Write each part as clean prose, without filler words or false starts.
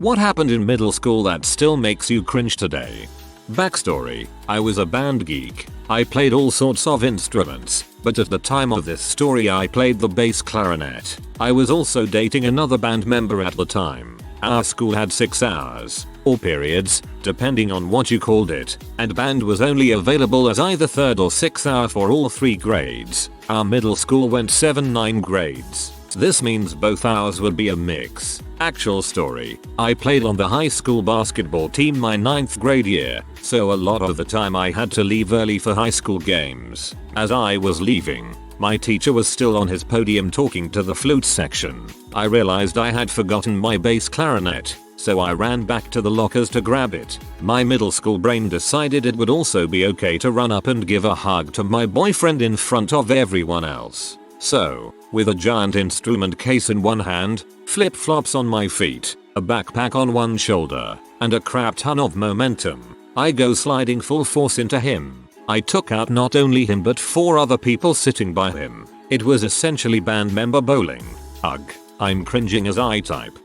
What happened in middle school that still makes you cringe today? Backstory, I was a band geek. I played all sorts of instruments, but at the time of this story I played the bass clarinet. I was also dating another band member at the time. Our school had 6 hours, or periods, depending on what you called it, and band was only available as either 3rd or 6th hour for all 3 grades. Our middle school went 7-9 grades. This means both hours would be a mix. Actual story, I played on the high school basketball team my 9th grade year, so a lot of the time I had to leave early for high school games. As I was leaving, my teacher was still on his podium talking to the flute section. I realized I had forgotten my bass clarinet, so I ran back to the lockers to grab it. My middle school brain decided it would also be okay to run up and give a hug to my boyfriend in front of everyone else. So, with a giant instrument case in one hand, flip-flops on my feet, a backpack on one shoulder, and a crap ton of momentum, I go sliding full force into him. I took out not only him but 4 other people sitting by him. It was essentially band member bowling. Ugh, I'm cringing as I type.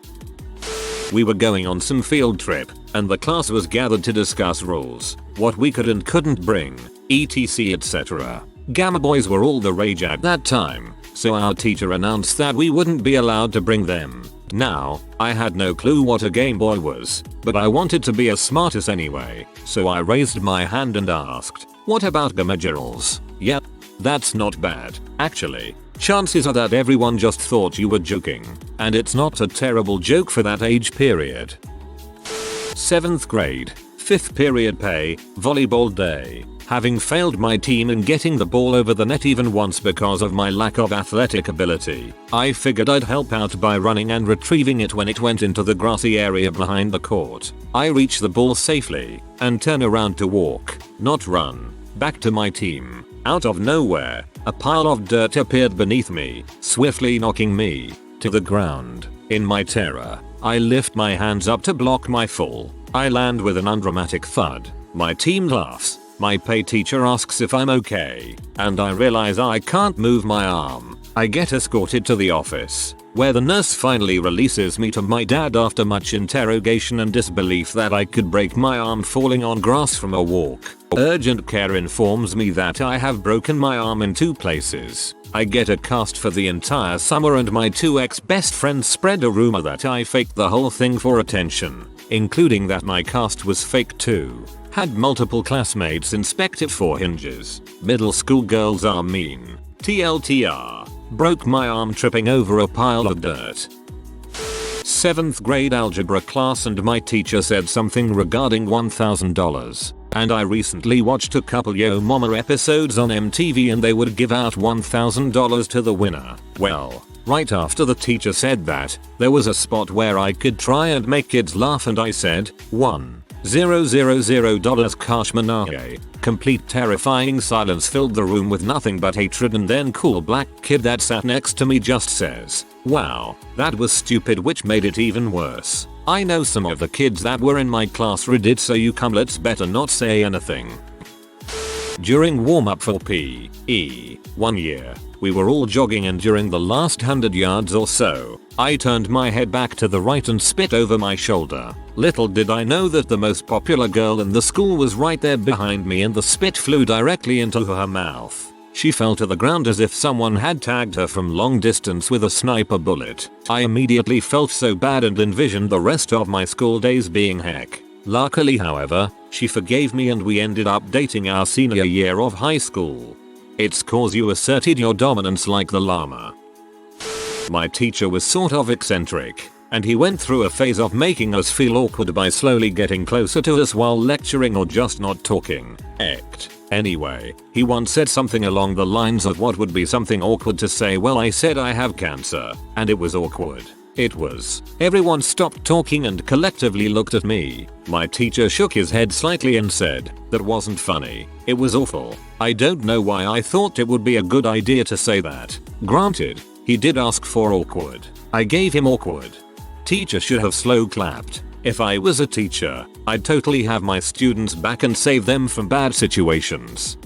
We were going on some field trip, and the class was gathered to discuss rules, what we could and couldn't bring, etc etc. Gamma boys were all the rage at that time, so our teacher announced that we wouldn't be allowed to bring them. Now, I had no clue what a Game Boy was, but I wanted to be a smartass anyway, so I raised my hand and asked, what about Gamma girls? Yep, that's not bad, actually. Chances are that everyone just thought you were joking, and it's not a terrible joke for that age period. 7th grade, 5th period pay, volleyball day. Having failed my team in getting the ball over the net even once because of my lack of athletic ability, I figured I'd help out by running and retrieving it when it went into the grassy area behind the court. I reach the ball safely and turn around to walk, not run, back to my team. Out of nowhere, a pile of dirt appeared beneath me, swiftly knocking me to the ground. In my terror, I lift my hands up to block my fall. I land with an undramatic thud. My team laughs. My PE teacher asks if I'm okay, and I realize I can't move my arm. I get escorted to the office, where the nurse finally releases me to my dad after much interrogation and disbelief that I could break my arm falling on grass from a walk. Urgent care informs me that I have broken my arm in 2 places. I get a cast for the entire summer and my 2 ex-best friends spread a rumor that I faked the whole thing for attention, including that my cast was fake too. Had multiple classmates inspect it for hinges. Middle school girls are mean. TLTR. Broke my arm tripping over a pile of dirt. 7th grade algebra class and my teacher said something regarding $1,000. And I recently watched a couple Yo Mama episodes on MTV and they would give out $1,000 to the winner. Well, right after the teacher said that, there was a spot where I could try and make kids laugh and I said, $1,000 cash manahe. Complete terrifying silence filled the room with nothing but hatred and then cool black kid that sat next to me just says, wow, that was stupid, which made it even worse. I know some of the kids that were in my class redid, so you let's better not say anything. During warm up for PE, one year, we were all jogging and during the last 100 yards or so, I turned my head back to the right and spit over my shoulder. Little did I know that the most popular girl in the school was right there behind me and the spit flew directly into her mouth. She fell to the ground as if someone had tagged her from long distance with a sniper bullet. I immediately felt so bad and envisioned the rest of my school days being heck. Luckily, however, she forgave me and we ended up dating our senior year of high school. It's cause you asserted your dominance like the llama. My teacher was sort of eccentric, and he went through a phase of making us feel awkward by slowly getting closer to us while lecturing or just not talking. Anyway, he once said something along the lines of what would be something awkward to say. Well, I said I have cancer, and it was awkward. It was. Everyone stopped talking and collectively looked at me. My teacher shook his head slightly and said, that wasn't funny. It was awful. I don't know why I thought it would be a good idea to say that. Granted, he did ask for awkward. I gave him awkward. Teacher should have slow clapped. If I was a teacher, I'd totally have my students back and save them from bad situations.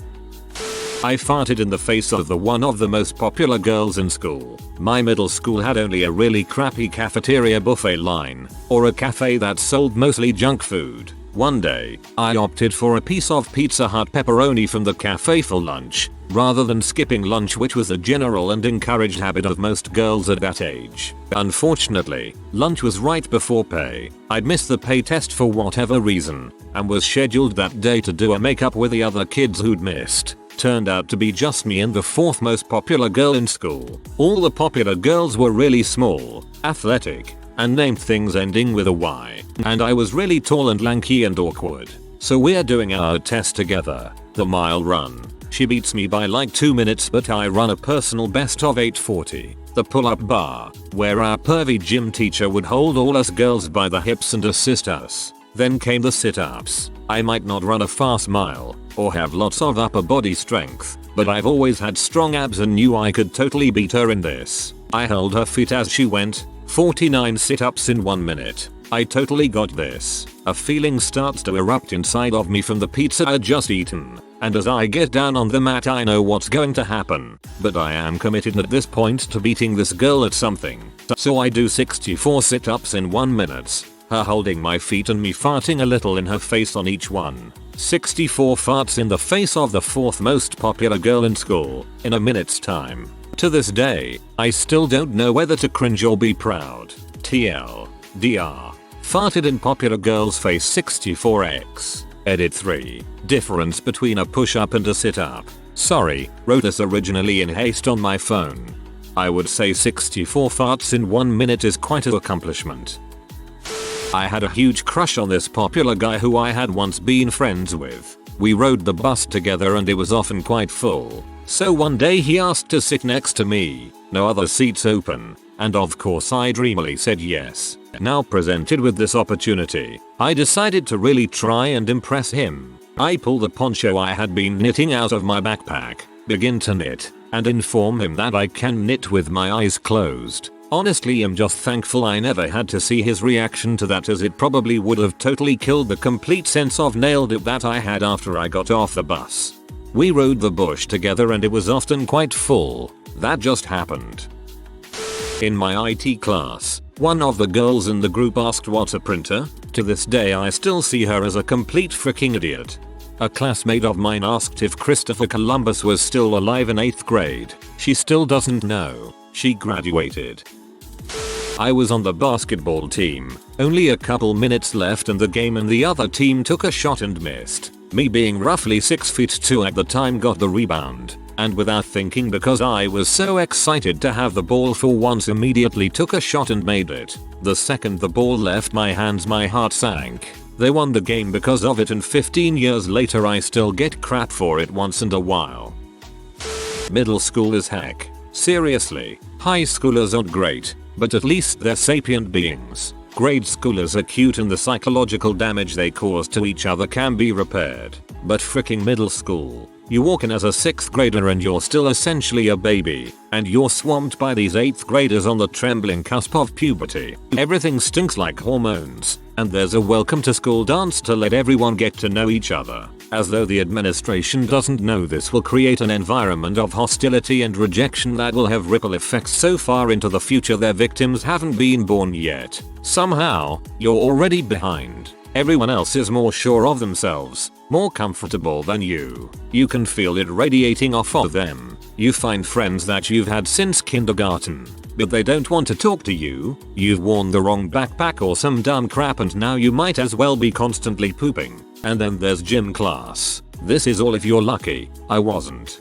I farted in the face of one of the most popular girls in school. My middle school had only a really crappy cafeteria buffet line, or a cafe that sold mostly junk food. One day, I opted for a piece of Pizza Hut pepperoni from the cafe for lunch, rather than skipping lunch, which was a general and encouraged habit of most girls at that age. Unfortunately, lunch was right before pay. I'd missed the pay test for whatever reason, and was scheduled that day to do a makeup with the other kids who'd missed. Turned out to be just me and the fourth most popular girl in school. All the popular girls were really small, athletic, and named things ending with a Y. And I was really tall and lanky and awkward. So we're doing our test together, the mile run. She beats me by like 2 minutes, but I run a personal best of 8:40. The pull-up bar, where our pervy gym teacher would hold all us girls by the hips and assist us. Then came the sit-ups. I might not run a fast mile, or have lots of upper body strength, but I've always had strong abs and knew I could totally beat her in this. I held her feet as she went, 49 sit-ups in 1 minute. I totally got this. A feeling starts to erupt inside of me from the pizza I'd just eaten, and as I get down on the mat I know what's going to happen, but I am committed at this point to beating this girl at something. So I do 64 sit-ups in 1 minute. Her holding my feet and me farting a little in her face on each one. 64 farts in the face of the fourth most popular girl in school, in a minute's time. To this day, I still don't know whether to cringe or be proud. TL. DR. Farted in popular girl's face 64x. Edit 3. Difference between a push-up and a sit-up. Sorry, wrote this originally in haste on my phone. I would say 64 farts in 1 minute is quite an accomplishment. I had a huge crush on this popular guy who I had once been friends with. We rode the bus together and it was often quite full. So one day he asked to sit next to me, no other seats open, and of course I dreamily said yes. Now presented with this opportunity, I decided to really try and impress him. I pull the poncho I had been knitting out of my backpack, begin to knit, and inform him that I can knit with my eyes closed. Honestly, I'm just thankful I never had to see his reaction to that, as it probably would have totally killed the complete sense of nailed it that I had after I got off the bus. We rode the bush together and it was often quite full. That just happened. In my IT class, one of the girls in the group asked what's a printer. To this day I still see her as a complete freaking idiot. A classmate of mine asked if Christopher Columbus was still alive in 8th grade. She still doesn't know. She graduated. I was on the basketball team, only a couple minutes left in the game and the other team took a shot and missed. Me being roughly 6'2" at the time got the rebound, and without thinking, because I was so excited to have the ball for once, immediately took a shot and made it. The second the ball left my hands my heart sank. They won the game because of it, and 15 years later I still get crap for it once in a while. Middle school is heck. Seriously, high schoolers aren't great, but at least they're sapient beings. Grade schoolers are cute and the psychological damage they cause to each other can be repaired. But freaking middle school, you walk in as a 6th grader and you're still essentially a baby, and you're swamped by these 8th graders on the trembling cusp of puberty. Everything stinks like hormones, and there's a welcome to school dance to let everyone get to know each other. As though the administration doesn't know this will create an environment of hostility and rejection that will have ripple effects so far into the future their victims haven't been born yet. Somehow, you're already behind. Everyone else is more sure of themselves, more comfortable than you. You can feel it radiating off of them. You find friends that you've had since kindergarten, but they don't want to talk to you. You've worn the wrong backpack or some dumb crap and now you might as well be constantly pooping. And then there's gym class. This is all if you're lucky. I wasn't.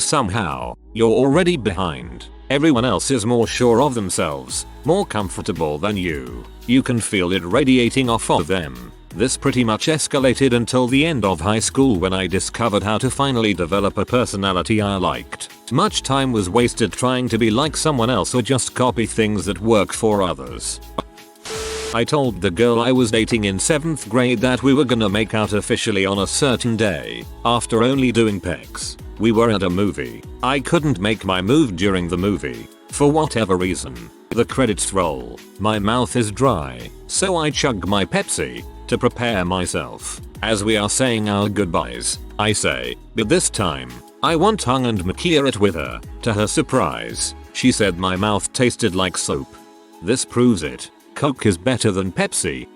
Somehow, you're already behind. Everyone else is more sure of themselves, more comfortable than you. You can feel it radiating off of them. This pretty much escalated until the end of high school when I discovered how to finally develop a personality I liked. Much time was wasted trying to be like someone else or just copy things that work for others. I told the girl I was dating in 7th grade that we were gonna make out officially on a certain day, after only doing pecs. We were at a movie. I couldn't make my move during the movie, for whatever reason. The credits roll. My mouth is dry, so I chug my Pepsi to prepare myself. As we are saying our goodbyes, I say, but this time, I one hung and Makia it with her. To her surprise, she said my mouth tasted like soap. This proves it. Coke is better than Pepsi.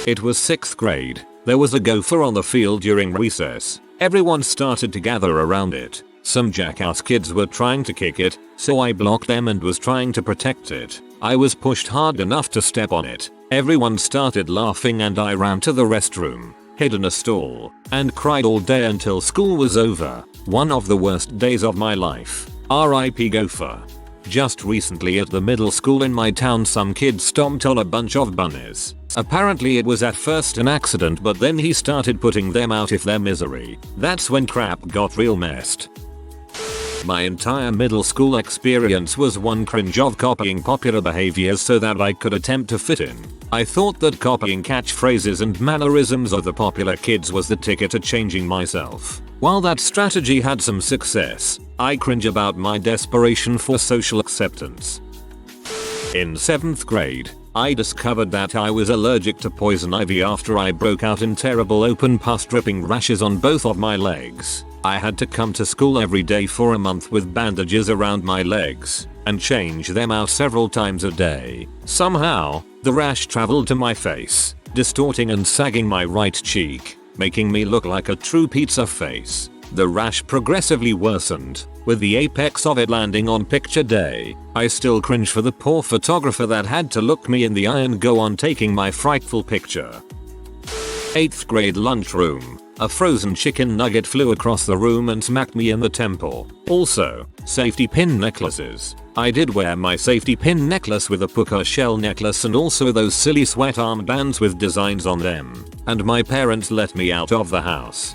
It was 6th grade. There was a gopher on the field during recess. Everyone started to gather around it. Some jackass kids were trying to kick it, so I blocked them and was trying to protect it. I was pushed hard enough to step on it. Everyone started laughing and I ran to the restroom, hid in a stall, and cried all day until school was over. One of the worst days of my life. R.I.P. Gopher. Just recently at the middle school in my town some kid stomped on a bunch of bunnies. Apparently it was at first an accident but then he started putting them out of their misery. That's when crap got real messed. My entire middle school experience was one cringe of copying popular behaviors so that I could attempt to fit in. I thought that copying catchphrases and mannerisms of the popular kids was the ticket to changing myself. While that strategy had some success, I cringe about my desperation for social acceptance. In 7th grade, I discovered that I was allergic to poison ivy after I broke out in terrible open pus dripping rashes on both of my legs. I had to come to school every day for a month with bandages around my legs and change them out several times a day. Somehow, the rash traveled to my face, distorting and sagging my right cheek, making me look like a true pizza face. The rash progressively worsened, with the apex of it landing on picture day. I still cringe for the poor photographer that had to look me in the eye and go on taking my frightful picture. 8th grade lunchroom. A frozen chicken nugget flew across the room and smacked me in the temple. Also, safety pin necklaces. I did wear my safety pin necklace with a puka shell necklace and also those silly sweat armbands with designs on them. And my parents let me out of the house.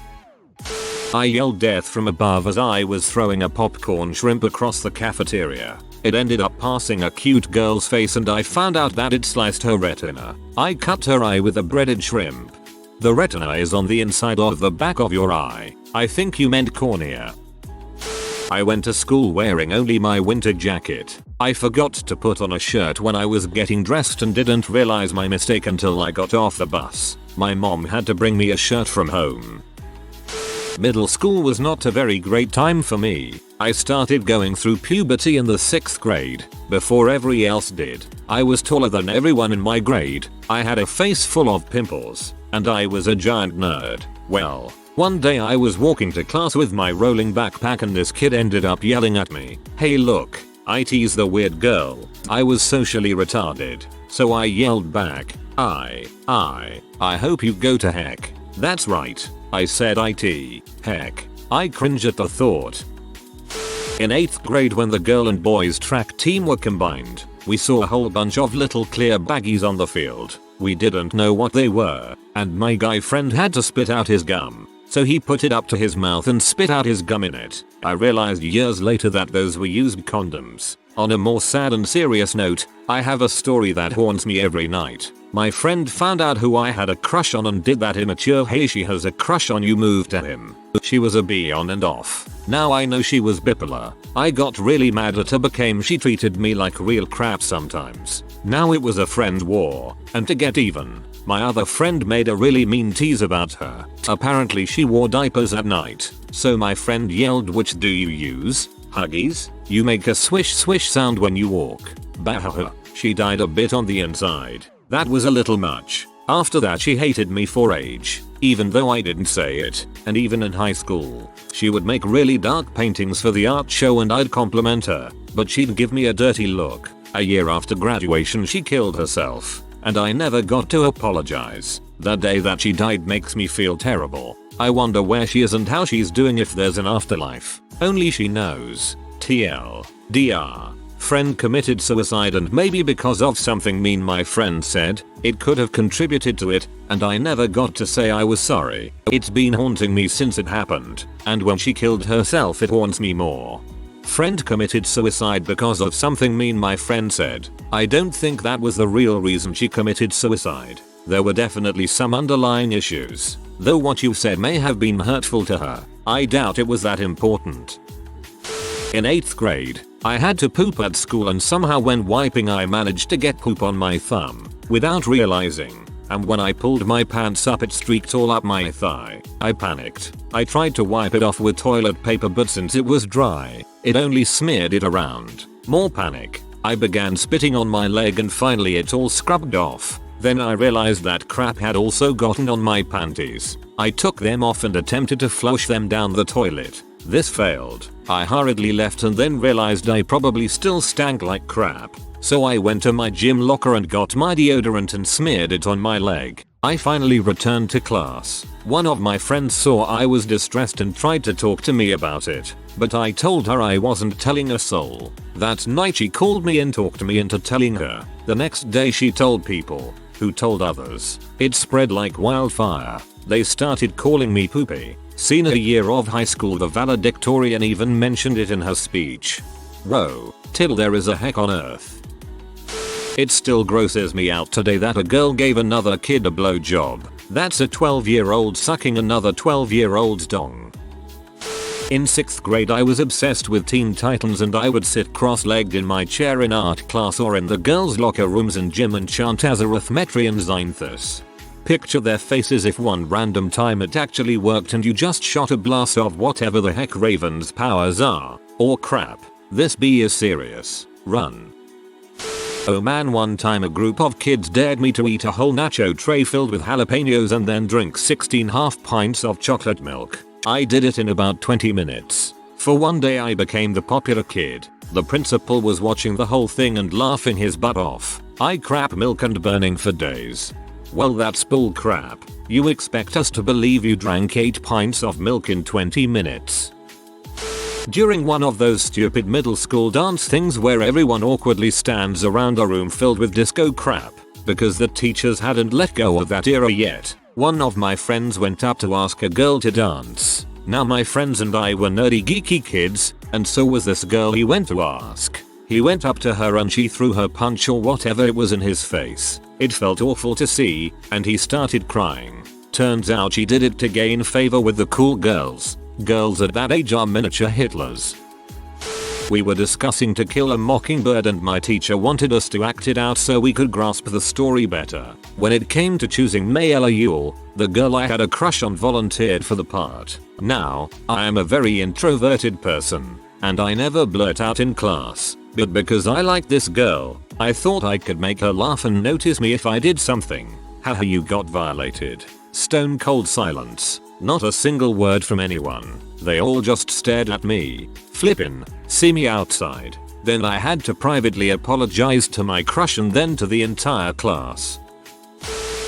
I yelled death from above as I was throwing a popcorn shrimp across the cafeteria. It ended up passing a cute girl's face and I found out that it sliced her retina. I cut her eye with a breaded shrimp. The retina is on the inside of the back of your eye. I think you meant cornea. I went to school wearing only my winter jacket. I forgot to put on a shirt when I was getting dressed and didn't realize my mistake until I got off the bus. My mom had to bring me a shirt from home. Middle school was not a very great time for me. I started going through puberty in the 6th grade, before everyone else did. I was taller than everyone in my grade, I had a face full of pimples, and I was a giant nerd. Well, one day I was walking to class with my rolling backpack and this kid ended up yelling at me, "Hey look, IT's the weird girl." I was socially retarded, so I yelled back, I hope you go to heck." That's right, I said IT. Heck. I cringe at the thought. In 8th grade when the girl and boys track team were combined, we saw a whole bunch of little clear baggies on the field. We didn't know what they were, and my guy friend had to spit out his gum. So he put it up to his mouth and spit out his gum in it. I realized years later that those were used condoms. On a more sad and serious note, I have a story that haunts me every night. My friend found out who I had a crush on and did that immature "hey she has a crush on you" move to him. She was a bee on and off. Now I know she was bipolar. I got really mad at her because she treated me like real crap sometimes. Now it was a friend war, and to get even, my other friend made a really mean tease about her. Apparently she wore diapers at night, so my friend yelled, "Which do you use? Huggies? You make a swish swish sound when you walk." Bah. She died a bit on the inside. That was a little much. After that she hated me for age, even though I didn't say it, and even in high school, she would make really dark paintings for the art show and I'd compliment her, but she'd give me a dirty look. A year after graduation she killed herself, and I never got to apologize. The day that she died makes me feel terrible. I wonder where she is and how she's doing, if there's an afterlife. Only she knows. TLDR. Friend committed suicide, and maybe because of something mean my friend said, it could have contributed to it, and I never got to say I was sorry. It's been haunting me since it happened, and when she killed herself it haunts me more. Friend committed suicide because of something mean my friend said. I don't think that was the real reason she committed suicide. There were definitely some underlying issues, though what you said may have been hurtful to her. I doubt it was that important. In 8th grade, I had to poop at school and somehow when wiping I managed to get poop on my thumb, without realizing. and when I pulled my pants up it streaked all up my thigh. I panicked. I tried to wipe it off with toilet paper, but since it was dry, it only smeared it around. More panic. I began spitting on my leg and finally it all scrubbed off. Then I realized that crap had also gotten on my panties. I took them off and attempted to flush them down the toilet. This failed. I hurriedly left and then realized I probably still stank like crap. So I went to my gym locker and got my deodorant and smeared it on my leg. I finally returned to class. One of my friends saw I was distressed and tried to talk to me about it, but I told her I wasn't telling a soul. That night she called me and talked me into telling her. The next day she told people, who told others. It spread like wildfire. They started calling me Poopy. Senior year of high school, the valedictorian even mentioned it in her speech. Row, till there is a heck on earth. It still grosses me out today that a girl gave another kid a blowjob. That's a 12-year-old sucking another 12-year-old's dong. In 6th grade I was obsessed with Teen Titans and I would sit cross-legged in my chair in art class or in the girls' locker rooms and gym and chant Azareth and Xynthus. Picture their faces if one random time it actually worked and you just shot a blast of whatever the heck Raven's powers are. Or crap. This bee is serious. Run. Oh man, one time a group of kids dared me to eat a whole nacho tray filled with jalapenos and then drink 16 half pints of chocolate milk. I did it in about 20 minutes. For one day I became the popular kid. The principal was watching the whole thing and laughing his butt off. I crap milk and burning for days. Well, that's bull crap. You expect us to believe you drank 8 pints of milk in 20 minutes. During one of those stupid middle school dance things where everyone awkwardly stands around a room filled with disco crap, because the teachers hadn't let go of that era yet, one of my friends went up to ask a girl to dance. Now my friends and I were nerdy geeky kids, and so was this girl he went to ask. He went up to her and she threw her punch or whatever it was in his face. It felt awful to see, and he started crying. Turns out she did it to gain favor with the cool girls. Girls at that age are miniature Hitlers. We were discussing To Kill a Mockingbird and my teacher wanted us to act it out so we could grasp the story better. When it came to choosing Mayella Ewell, the girl I had a crush on volunteered for the part. Now, I am a very introverted person, and I never blurt out in class, but because I like this girl, I thought I could make her laugh and notice me if I did something. Haha, you got violated. Stone cold silence. Not a single word from anyone. They all just stared at me. Flippin', see me outside. Then I had to privately apologize to my crush and then to the entire class.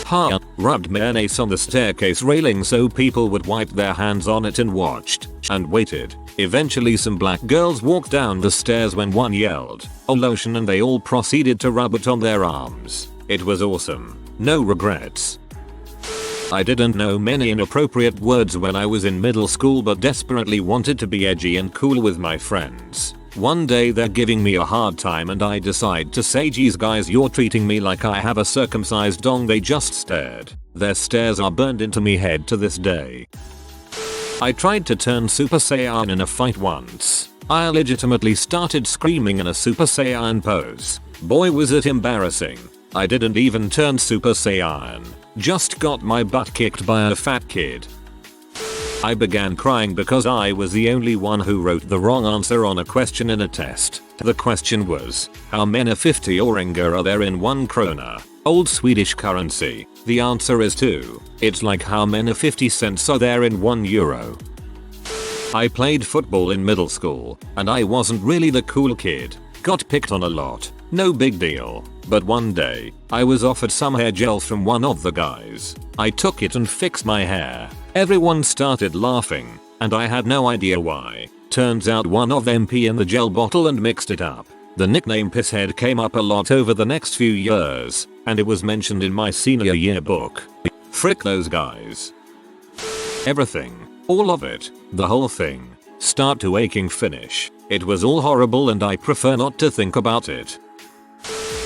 Ha! Rubbed mayonnaise on the staircase railing so people would wipe their hands on it and watched. And waited. Eventually some black girls walked down the stairs when one yelled, "Oh lotion," and they all proceeded to rub it on their arms. It was awesome. No regrets. I didn't know many inappropriate words when I was in middle school but desperately wanted to be edgy and cool with my friends. One day they're giving me a hard time and I decide to say, "Geez guys, you're treating me like I have a circumcised dong." They just stared. Their stares are burned into me head to this day. I tried to turn Super Saiyan in a fight once. I legitimately started screaming in a Super Saiyan pose. Boy was it embarrassing. I didn't even turn Super Saiyan. Just got my butt kicked by a fat kid. I began crying because I was the only one who wrote the wrong answer on a question in a test. The question was, how many 50-öringar are there in 1 krona? Old Swedish currency. The answer is 2. It's like how many 50 cents are there in 1 euro? I played football in middle school, and I wasn't really the cool kid. Got picked on a lot. No big deal. But one day, I was offered some hair gel from one of the guys. I took it and fixed my hair. Everyone started laughing, and I had no idea why. Turns out one of them pee in the gel bottle and mixed it up. The nickname Pisshead came up a lot over the next few years, and it was mentioned in my senior yearbook. Frick those guys. Everything. All of it. The whole thing. Start to aching finish. It was all horrible and I prefer not to think about it.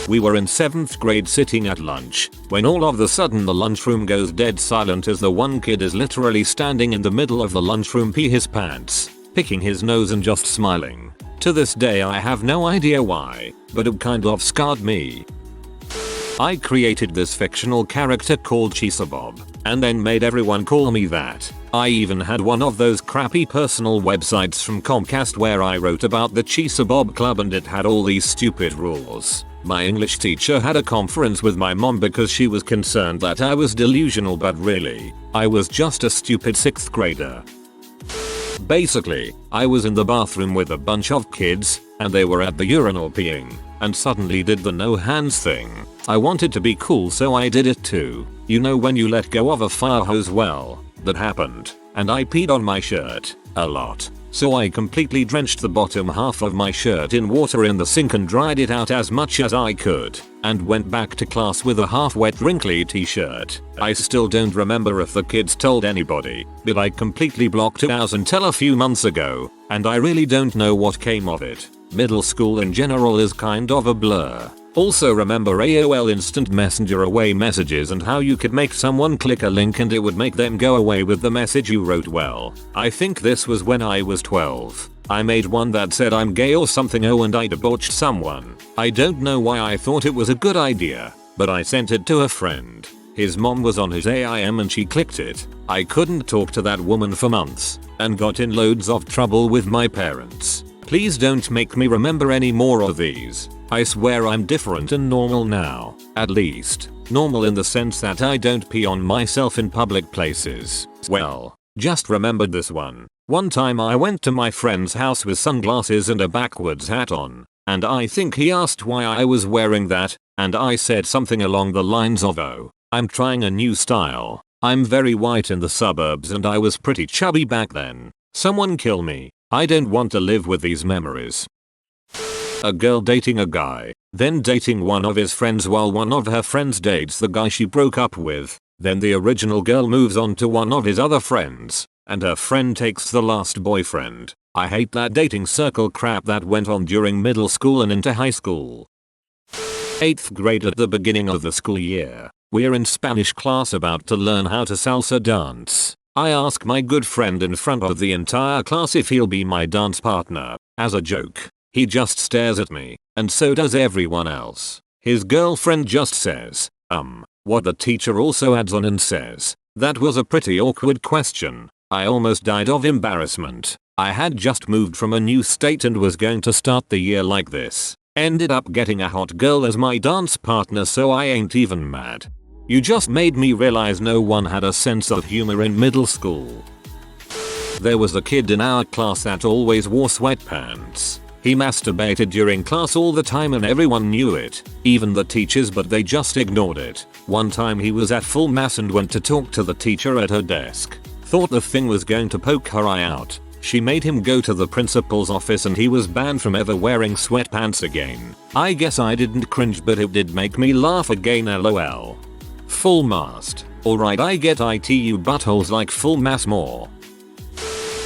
We were in 7th grade sitting at lunch, when all of a sudden the lunchroom goes dead silent as the one kid is literally standing in the middle of the lunchroom pee his pants, picking his nose and just smiling. To this day I have no idea why, but it kind of scarred me. I created this fictional character called Bob, and then made everyone call me that. I even had one of those crappy personal websites from Comcast where I wrote about the Bob Club and it had all these stupid rules. My English teacher had a conference with my mom because she was concerned that I was delusional, but really, I was just a stupid 6th grader. Basically, I was in the bathroom with a bunch of kids, and they were at the urinal peeing, and suddenly did the no hands thing. I wanted to be cool so I did it too. You know when you let go of a fire hose? Well, that happened, and I peed on my shirt. A lot. So I completely drenched the bottom half of my shirt in water in the sink and dried it out as much as I could, and went back to class with a half-wet wrinkly t-shirt. I still don't remember if the kids told anybody, but I completely blocked it out until a few months ago, and I really don't know what came of it. Middle school in general is kind of a blur. Also remember AOL Instant Messenger away messages and how you could make someone click a link and it would make them go away with the message you wrote? Well, I think this was when I was 12. I made one that said I'm gay or something, and I debauched someone. I don't know why I thought it was a good idea, but I sent it to a friend. His mom was on his AIM and she clicked it. I couldn't talk to that woman for months and got in loads of trouble with my parents. Please don't make me remember any more of these. I swear I'm different and normal now. At least, normal in the sense that I don't pee on myself in public places. Well, just remembered this one. One time I went to my friend's house with sunglasses and a backwards hat on, and I think he asked why I was wearing that, and I said something along the lines of, "Oh, I'm trying a new style. I'm very white in the suburbs and I was pretty chubby back then. Someone kill me. I don't want to live with these memories." A girl dating a guy, then dating one of his friends while one of her friends dates the guy she broke up with. Then the original girl moves on to one of his other friends, and her friend takes the last boyfriend. I hate that dating circle crap that went on during middle school and into high school. 8th grade, at the beginning of the school year, we're in Spanish class about to learn how to salsa dance. I ask my good friend in front of the entire class if he'll be my dance partner. As a joke, he just stares at me, and so does everyone else. His girlfriend just says, what the teacher also adds on and says, "That was a pretty awkward question." I almost died of embarrassment. I had just moved from a new state and was going to start the year like this. Ended up getting a hot girl as my dance partner, so I ain't even mad. You just made me realize no one had a sense of humor in middle school. There was a kid in our class that always wore sweatpants. He masturbated during class all the time and everyone knew it, even the teachers, but they just ignored it. One time he was at full mass and went to talk to the teacher at her desk. Thought the thing was going to poke her eye out. She made him go to the principal's office and he was banned from ever wearing sweatpants again. I guess I didn't cringe, but it did make me laugh again, lol. Full mast. Alright, I get it, you buttholes like full mass more.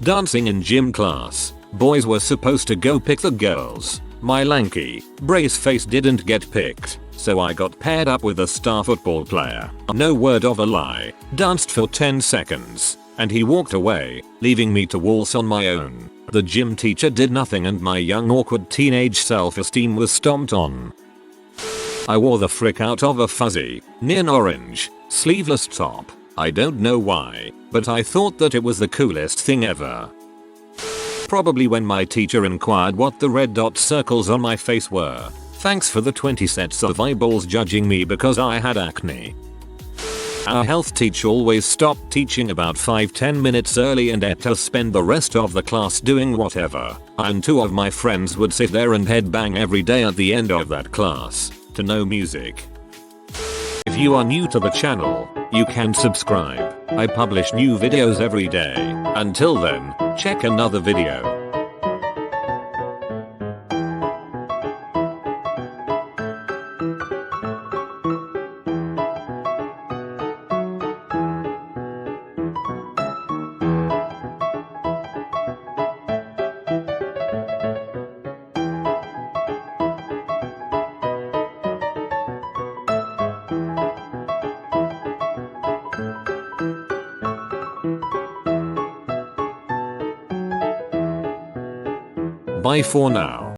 Dancing in gym class. Boys were supposed to go pick the girls. My lanky, brace face didn't get picked, so I got paired up with a star football player. No word of a lie. Danced for 10 seconds, and he walked away, leaving me to waltz on my own. The gym teacher did nothing and my young awkward teenage self-esteem was stomped on. I wore the frick out of a fuzzy, neon orange, sleeveless top. I don't know why, but I thought that it was the coolest thing ever. Probably when my teacher inquired what the red dot circles on my face were. Thanks for the 20 sets of eyeballs judging me because I had acne. Our health teacher always stopped teaching about 5-10 minutes early and let us spend the rest of the class doing whatever. I and 2 of my friends would sit there and headbang every day at the end of that class, to no music. If you are new to the channel, you can subscribe. I publish new videos every day. Until then, check another video. Bye for now.